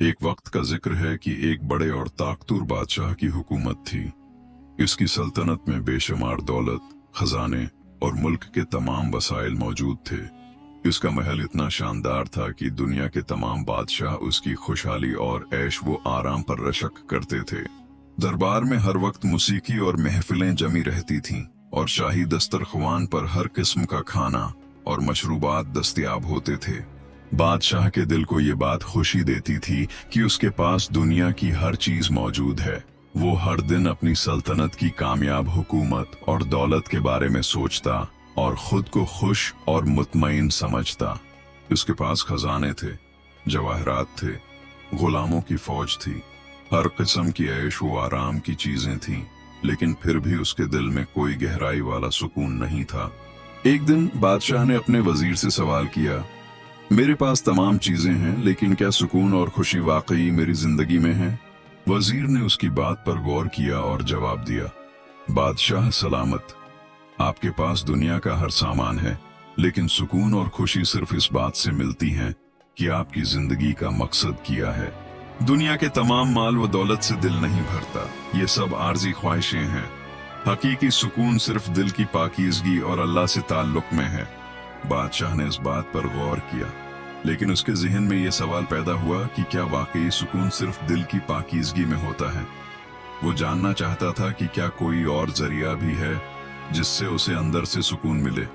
एक वक्त का जिक्र है कि एक बड़े और ताकतवर बादशाह की हुकूमत थी। इसकी सल्तनत में बेशुमार दौलत, खजाने और मुल्क के तमाम वसाइल मौजूद थे। इसका महल इतना शानदार था कि दुनिया के तमाम बादशाह उसकी खुशहाली और ऐश वो आराम पर रशक करते थे। दरबार में हर वक्त मौसीकी और महफिलें जमी रहती थीं और शाही दस्तरख्वान पर हर किस्म का खाना और मशरूबात दस्तयाब होते थे। बादशाह के दिल को ये बात खुशी देती थी कि उसके पास दुनिया की हर चीज मौजूद है। वो हर दिन अपनी सल्तनत की कामयाब हुकूमत और दौलत के बारे में सोचता और खुद को खुश और मुतमईन समझता। उसके पास खजाने थे, जवाहरात थे, गुलामों की फौज थी, हर किस्म की ऐश व आराम की चीजें थीं, लेकिन फिर भी उसके दिल में कोई गहराई वाला सुकून नहीं था। एक दिन बादशाह ने अपने वजीर से सवाल किया, मेरे पास तमाम चीजें हैं, लेकिन क्या सुकून और खुशी वाकई मेरी जिंदगी में है? वजीर ने उसकी बात पर गौर किया और जवाब दिया, बादशाह सलामत, आपके पास दुनिया का हर सामान है, लेकिन सुकून और खुशी सिर्फ इस बात से मिलती है कि आपकी जिंदगी का मकसद क्या है। दुनिया के तमाम माल व दौलत से दिल नहीं भरता, ये सब आर्जी ख्वाहिशें हैं। हकीकी सुकून सिर्फ दिल की पाकीज़गी और अल्लाह से ताल्लुक में है। बादशाह ने इस बात पर गौर किया, लेकिन उसके जहन में यह सवाल पैदा हुआ कि क्या वाकई सुकून सिर्फ दिल की पाकीज़गी में होता है। वो जानना चाहता था कि क्या कोई और जरिया भी है जिससे उसे अंदर से सुकून मिले।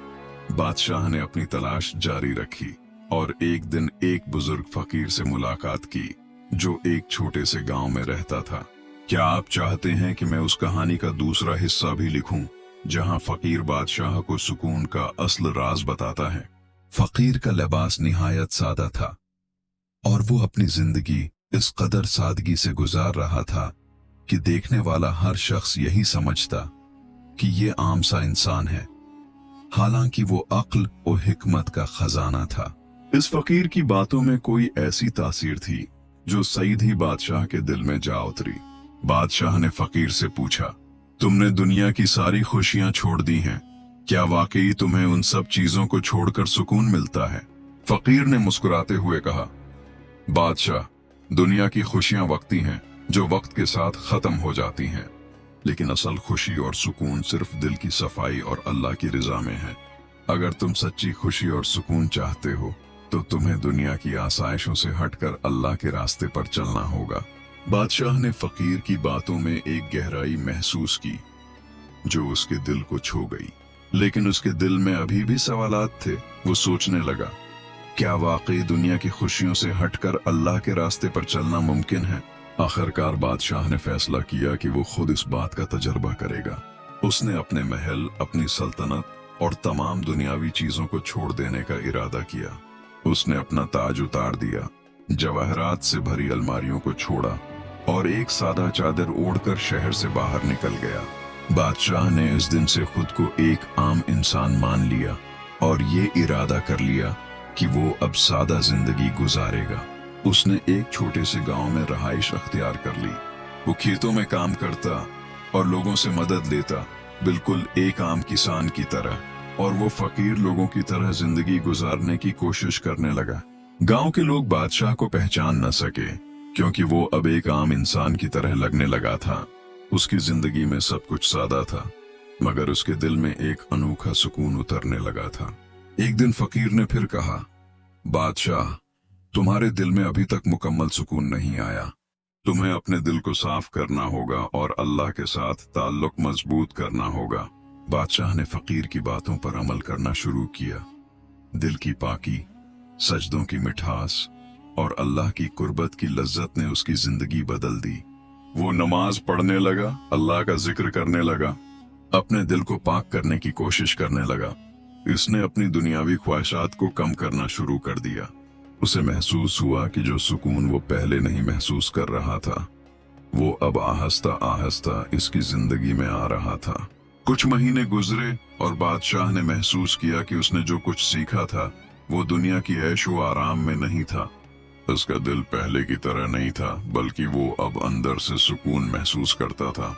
बादशाह ने अपनी तलाश जारी रखी और एक दिन एक बुजुर्ग फकीर से मुलाकात की जो एक छोटे से गांव में रहता था। क्या आप चाहते हैं कि मैं उस कहानी का दूसरा हिस्सा भी लिखूं, जहां फकीर बादशाह को सुकून का असल राज बताता है? फकीर का लिबास निहायत सादा था और वो अपनी जिंदगी इस कदर सादगी से गुजार रहा था कि देखने वाला हर शख्स यही समझता कि ये आम सा इंसान है, हालांकि वो अक्ल और हिकमत का खजाना था। इस फकीर की बातों में कोई ऐसी तासीर थी जो सीधी बादशाह के दिल में जा उतरी। बादशाह ने फकीर से पूछा, तुमने दुनिया की सारी खुशियां छोड़ दी हैं, क्या वाकई तुम्हें उन सब चीजों को छोड़कर सुकून मिलता है? फकीर ने मुस्कुराते हुए कहा, बादशाह, दुनिया की खुशियां वक्ती हैं जो वक्त के साथ खत्म हो जाती हैं, लेकिन असल खुशी और सुकून सिर्फ दिल की सफाई और अल्लाह की रिजा में है। अगर तुम सच्ची खुशी और सुकून चाहते हो तो तुम्हें दुनिया की आसाइशों से हटकर अल्लाह के रास्ते पर चलना होगा। बादशाह ने फकीर की बातों में एक गहराई महसूस की जो उसके दिल को छू गई, लेकिन उसके दिल में अभी भी सवालात थे। वो सोचने लगा, क्या वाकई दुनिया की खुशियों से हटकर अल्लाह के रास्ते पर चलना मुमकिन है? आखिरकार बादशाह ने फैसला किया कि वो खुद इस बात का तजर्बा करेगा। उसने अपने महल, अपनी सल्तनत और तमाम दुनियावी चीजों को छोड़ देने का इरादा किया। उसने अपना ताज उतार दिया, जवाहरात से भरी अलमारियों को छोड़ा और एक सादा चादर ओढ़कर शहर से बाहर निकल गया। बादशाह ने इस दिन से खुद को एक आम इंसान मान लिया और ये इरादा कर लिया कि वो अब सादा जिंदगी गुजारेगा। उसने एक छोटे से गांव में रहाइश अख्तियार कर ली। वो खेतों में काम करता और लोगों से मदद लेता, बिल्कुल एक आम किसान की तरह, और वो फकीर लोगों की तरह जिंदगी गुजारने की कोशिश करने लगा। गांव के लोग बादशाह को पहचान न सके क्योंकि वो अब एक आम इंसान की तरह लगने लगा था। उसकी जिंदगी में सब कुछ सादा था, मगर उसके दिल में एक अनोखा सुकून उतरने लगा था। एक दिन फकीर ने फिर कहा, बादशाह, तुम्हारे दिल में अभी तक मुकम्मल सुकून नहीं आया। तुम्हें अपने दिल को साफ करना होगा और अल्लाह के साथ ताल्लुक मजबूत करना होगा। बादशाह ने फकीर की बातों पर अमल करना शुरू किया। दिल की पाकी, सजदों की मिठास और अल्लाह की कुर्बत की लज्जत ने उसकी जिंदगी बदल दी। वो नमाज पढ़ने लगा, अल्लाह का जिक्र करने लगा, अपने दिल को पाक करने की कोशिश करने लगा। इसने अपनी दुनियावी ख्वाहिशात को कम करना शुरू कर दिया। उसे महसूस हुआ कि जो सुकून वो पहले नहीं महसूस कर रहा था, वो अब आहिस्ता आहिस्ता इसकी जिंदगी में आ रहा था। कुछ महीने गुजरे और बादशाह ने महसूस किया कि उसने जो कुछ सीखा था वो दुनिया की ऐश व आराम में नहीं था। उसका दिल पहले की तरह नहीं था, बल्कि वो अब अंदर से सुकून महसूस करता था।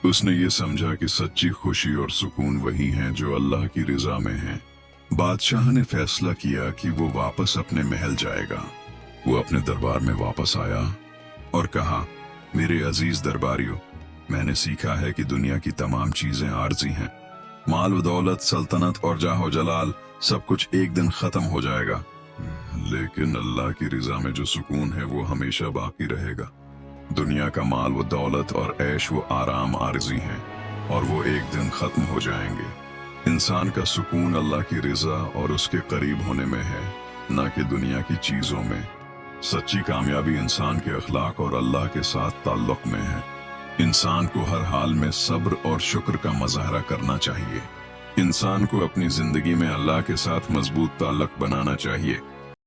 उसने ये समझा कि सच्ची खुशी और सुकून वही है जो अल्लाह की रिजा में है। बादशाह ने फैसला किया कि वो वापस अपने महल जाएगा। वो अपने दरबार में वापस आया और कहा, मेरे अजीज दरबारियों, मैंने सीखा है कि दुनिया की तमाम चीजें आर्जी हैं। माल व दौलत, सल्तनत और जाहो जलाल सब कुछ एक दिन खत्म हो जाएगा, लेकिन अल्लाह की रिजा में जो सुकून है वो हमेशा बाकी रहेगा। दुनिया का माल व दौलत और ऐश व आराम आर्जी हैं और वो एक दिन खत्म हो जाएंगे। इंसान का सुकून अल्लाह की रिजा और उसके करीब होने में है, न कि दुनिया की चीजों में। सच्ची कामयाबी इंसान के अखलाक और अल्लाह के साथ ताल्लुक में है। इंसान को हर हाल में सब्र और शुक्र का मुजाहरा करना चाहिए। इंसान को अपनी जिंदगी में अल्लाह के साथ मजबूत ताल्लुक बनाना चाहिए।